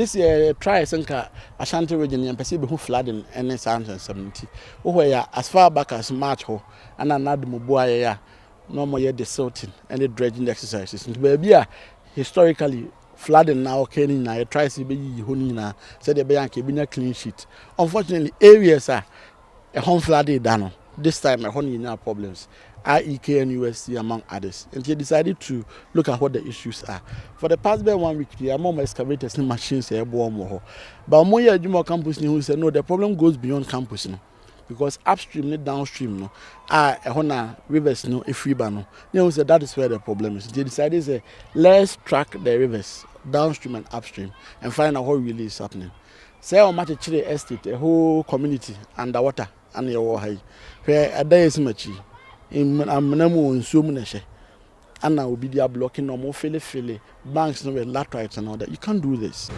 this year try Senka Ashanti Region and perceive who flooding and sounds and 70. Where as far back as March ho and another Mubuaya no more yet the sorting and the dredging exercises. Baby, historically flooding now can I try to be hunina said the Bianchi be a clean sheet. Unfortunately, areas are a home flooded dano. This time a honey problems. i.e. KNUST among others. And he decided to look at what the issues are. For the past 1 week, there are more excavators and machines here. But more Juma campus who said no, the problem goes beyond campus. No. Because upstream and downstream no rivers no if we no. They said that is where the problem is. They decided say let's track the rivers downstream and upstream and find out what really is happening. Say on Matichile estate, a whole community underwater and your high. Where a day is much in Amnamu and Sumuneshe. And now will be there blocking no more fili banks no laterites and all that. You can't do this.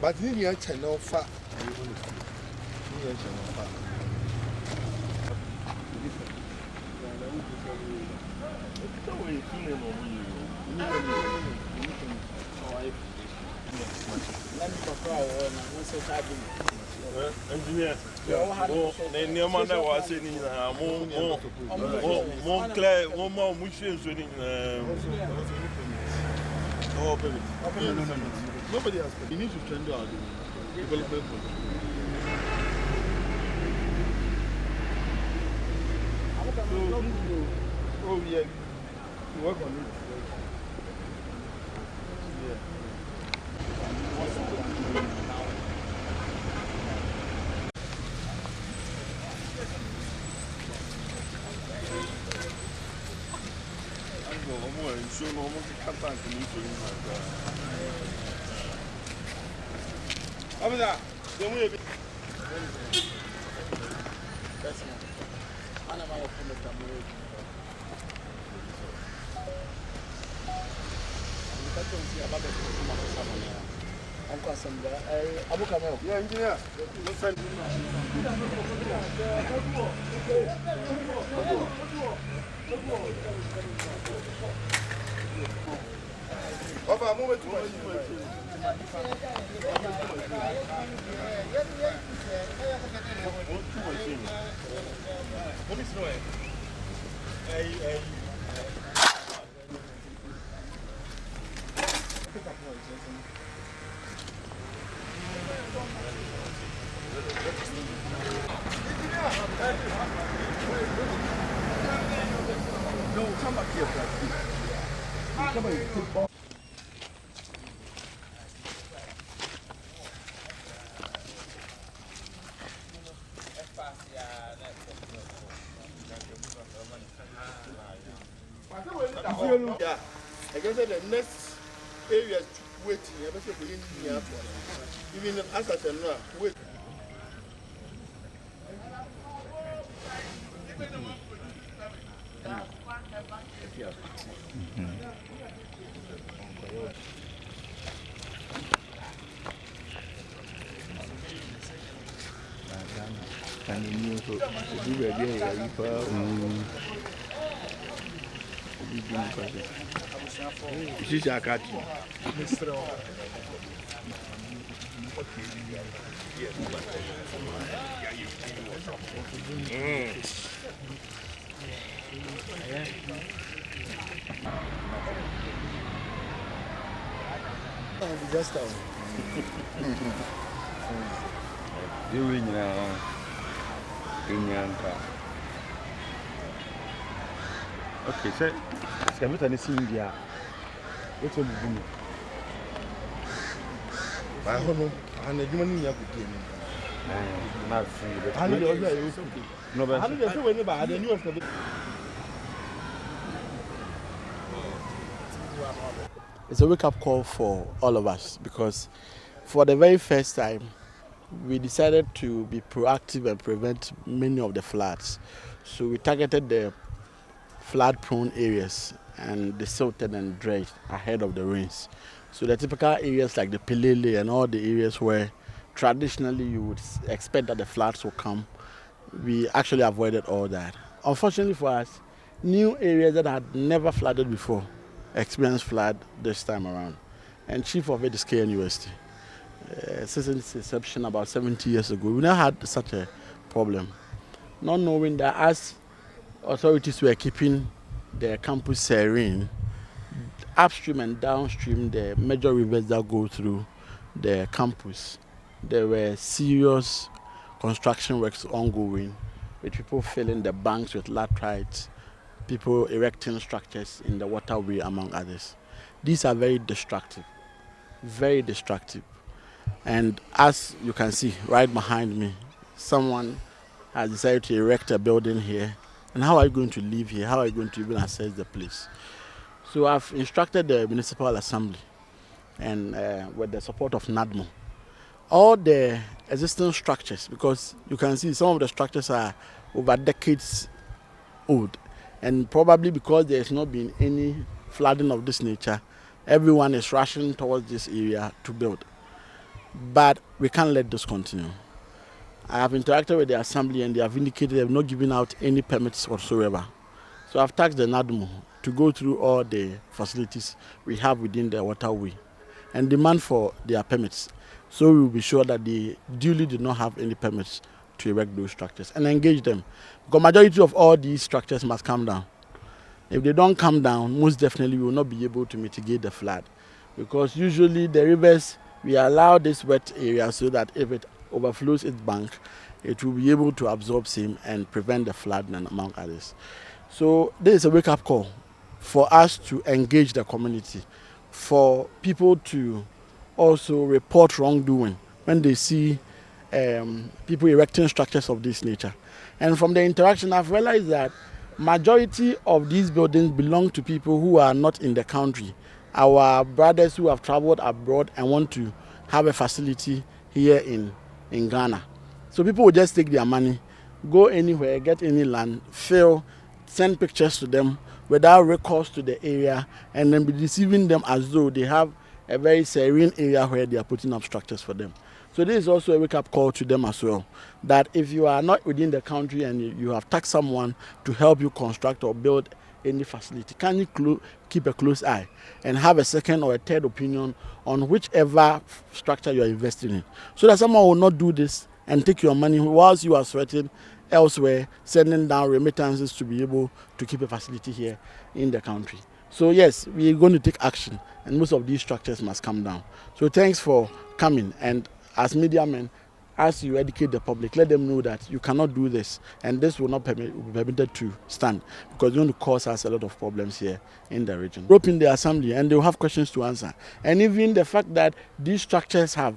But you channel fat. Engineer, no man was in more clear, more machines in. Oh, baby. No. Nobody has. You need to trend out the development. Oh, yeah. You work on it. Yeah. Yeah, engineer. Papa, move it to my no, come back here, come on. Yeah, I guess the next area is waiting. Even as I said, wait. This is a cat. Disaster. Doing now in okay, so it's going to India. What's on the room? I don't know. I'm a human being. Not free, but I don't know. No, but I don't know whenever the new one. It's a wake-up call for all of us because for the very first time, we decided to be proactive and prevent many of the floods. So we targeted the flood-prone areas and the silted and dredged ahead of the rains. So the typical areas like the Pelele and all the areas where traditionally you would expect that the floods will come, we actually avoided all that. Unfortunately for us, new areas that had never flooded before experienced flood this time around. And chief of it is KNUST. Since its inception about 70 years ago, we never had such a problem. Not knowing that as authorities were keeping the campus serene, upstream and downstream, the major rivers that go through the campus, there were serious construction works ongoing, with people filling the banks with laterites, people erecting structures in the waterway, among others. These are very destructive, very destructive. And as you can see right behind me, someone has decided to erect a building here. And how are you going to live here? How are you going to even access the place? So I've instructed the Municipal Assembly and with the support of NADMO, all the existing structures, because you can see some of the structures are over decades old, and probably because there has not been any flooding of this nature, everyone is rushing towards this area to build. But we can't let this continue. I have interacted with the Assembly and they have indicated they have not given out any permits whatsoever. So I've tasked the NADMO to go through all the facilities we have within the waterway and demand for their permits. So we will be sure that they duly do not have any permits to erect those structures and engage them. Because majority of all these structures must come down. If they don't come down, most definitely we will not be able to mitigate the flood. Because usually the rivers, we allow this wet area so that if it overflows its bank, it will be able to absorb same and prevent the flood, and among others. So this is a wake-up call for us to engage the community, for people to also report wrongdoing when they see people erecting structures of this nature. And from the interaction, I've realized that majority of these buildings belong to people who are not in the country. Our brothers who have traveled abroad and want to have a facility here in Ghana. So people will just take their money, go anywhere, get any land, fill, send pictures to them without recourse to the area, and then be deceiving them as though they have a very serene area where they are putting up structures for them. So this is also a wake-up call to them as well, that if you are not within the country and you have tasked someone to help you construct or build any facility, can you keep a close eye and have a second or a third opinion on whichever structure you are investing in, so that someone will not do this and take your money whilst you are sweating elsewhere, sending down remittances to be able to keep a facility here in the country. So yes, we are going to take action, and most of these structures must come down. So thanks for coming, and as media men, as you educate the public, let them know that you cannot do this, and this will not be permitted to stand, because it's going to cause us a lot of problems here in the region. Group in the assembly, and they will have questions to answer. And even the fact that these structures have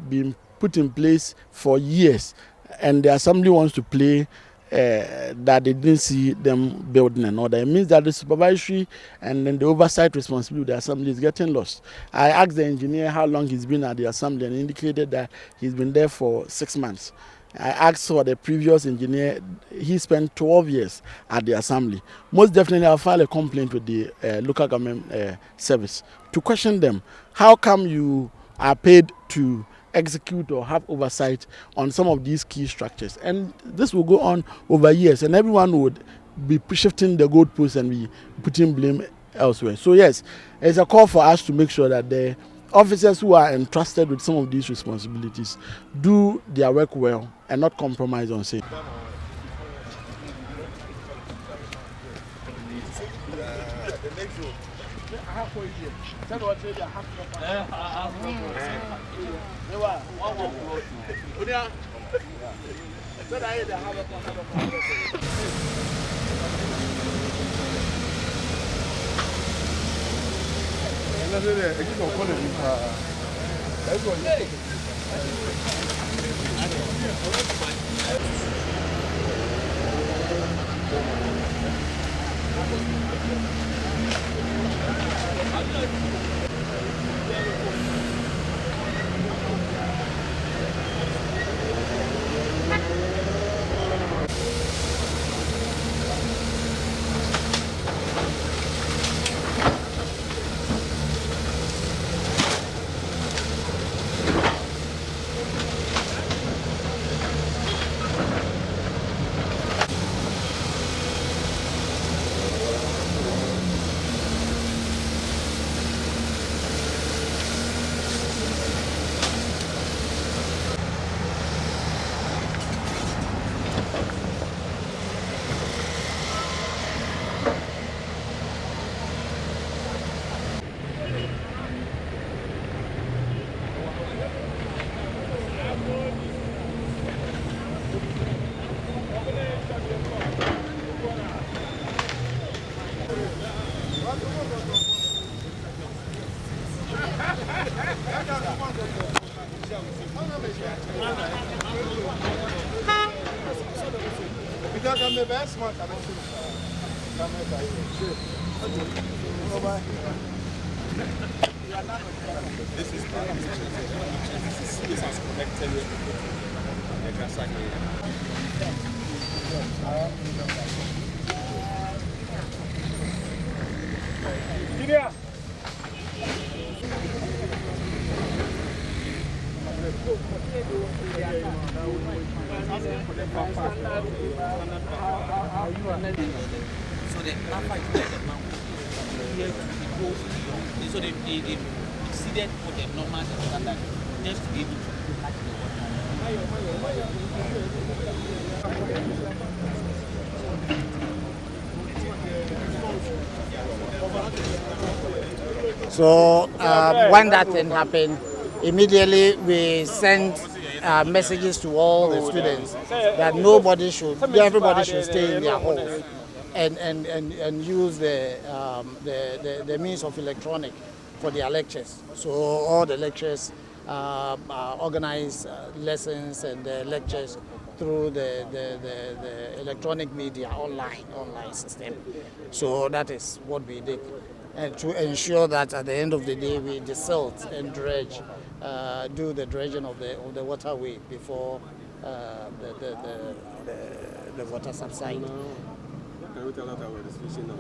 been put in place for years, and the assembly wants to play that they didn't see them building and all that. It means that the supervisory and then the oversight responsibility of the assembly is getting lost. I asked the engineer how long he's been at the assembly and indicated that he's been there for 6 months. I asked for the previous engineer, he spent 12 years at the assembly. Most definitely I'll file a complaint with the local government service to question them. How come you are paid to execute or have oversight on some of these key structures? And this will go on over years, and everyone would be shifting the goalposts and be putting blame elsewhere. So yes, it's a call for us to make sure that the officers who are entrusted with some of these responsibilities do their work well and not compromise on safety. Because I'm the best one. This is this has connected with the Kasaki. So the alpha is like the mountain. Here to go beyond. So they exceeded for the normal standard just to be able to catch the water. So when that thing happened, immediately we sent messages to all the students that everybody should stay in their halls and use the means of electronic for their lectures. So all the lectures organize lessons and lectures through the electronic media online system. So that is what we did. And to ensure that at the end of the day we desilt and dredge, do the dredging of the waterway before the water subsides. Can we tell us about the situation now?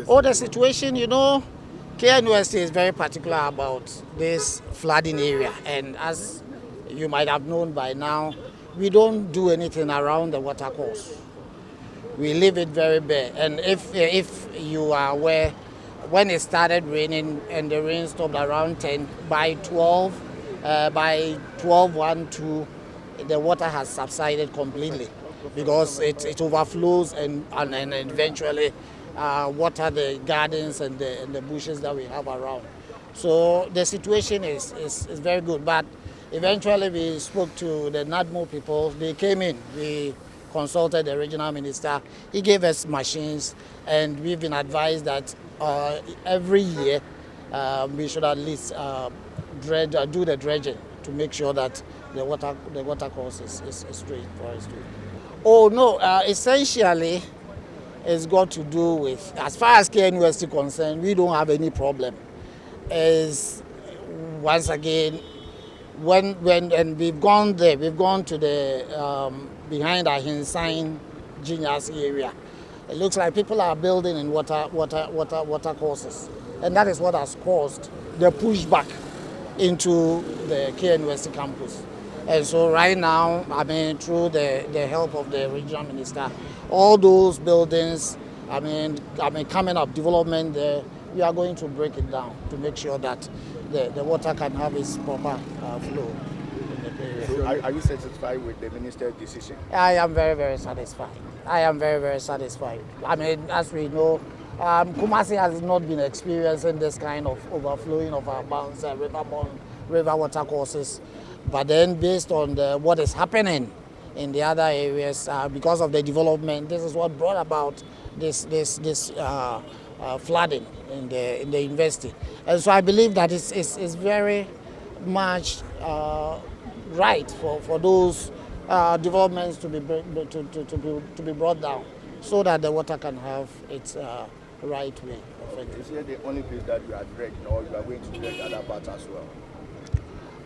Oh, the situation, KNUST is very particular about this flooding area, and as you might have known by now, we don't do anything around the watercourse. We leave it very bare, and if you are aware, when it started raining and the rain stopped around 10, by 12, 2, the water has subsided completely because it overflows and eventually water the gardens and the bushes that we have around. So the situation is very good, but eventually we spoke to the NADMO people. They came in, we consulted the regional minister, he gave us machines, and we've been advised that every year we should at least do the dredging to make sure that the water course is straight for us. Oh no, essentially it's got to do with, as far as KNUST is concerned, we don't have any problem. Is once again, when we've gone there, we've gone to the behind our Hinsign Genius area. It looks like people are building in water courses, and that is what has caused the pushback into the KNUST campus. And so right now, through the help of the regional minister, all those buildings, coming up, development there, we are going to break it down to make sure that the water can have its proper flow. So are you satisfied with the minister's decision? I am very, very satisfied. I am very, very satisfied. As we know, Kumasi has not been experiencing this kind of overflowing of our bounds, river water courses. But then based on what is happening in the other areas, because of the development, this is what brought about this flooding in the university. And so I believe that it's very much right for those developments to be brought down, so that the water can have its right way. Is here the only place that you are dredging, or you are going to dredge other parts as well?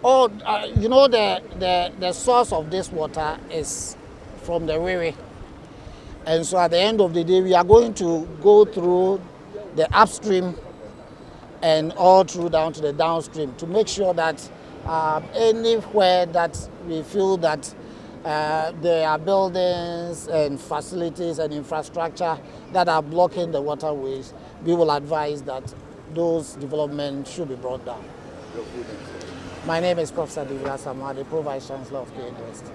Oh, the source of this water is from the river, and so at the end of the day, we are going to go through the upstream and all through down to the downstream to make sure that anywhere that we feel that there are buildings and facilities and infrastructure that are blocking the waterways, we will advise that those developments should be brought down. My name is Professor Divya Samwa, the Pro-Vice Chancellor of KNUST.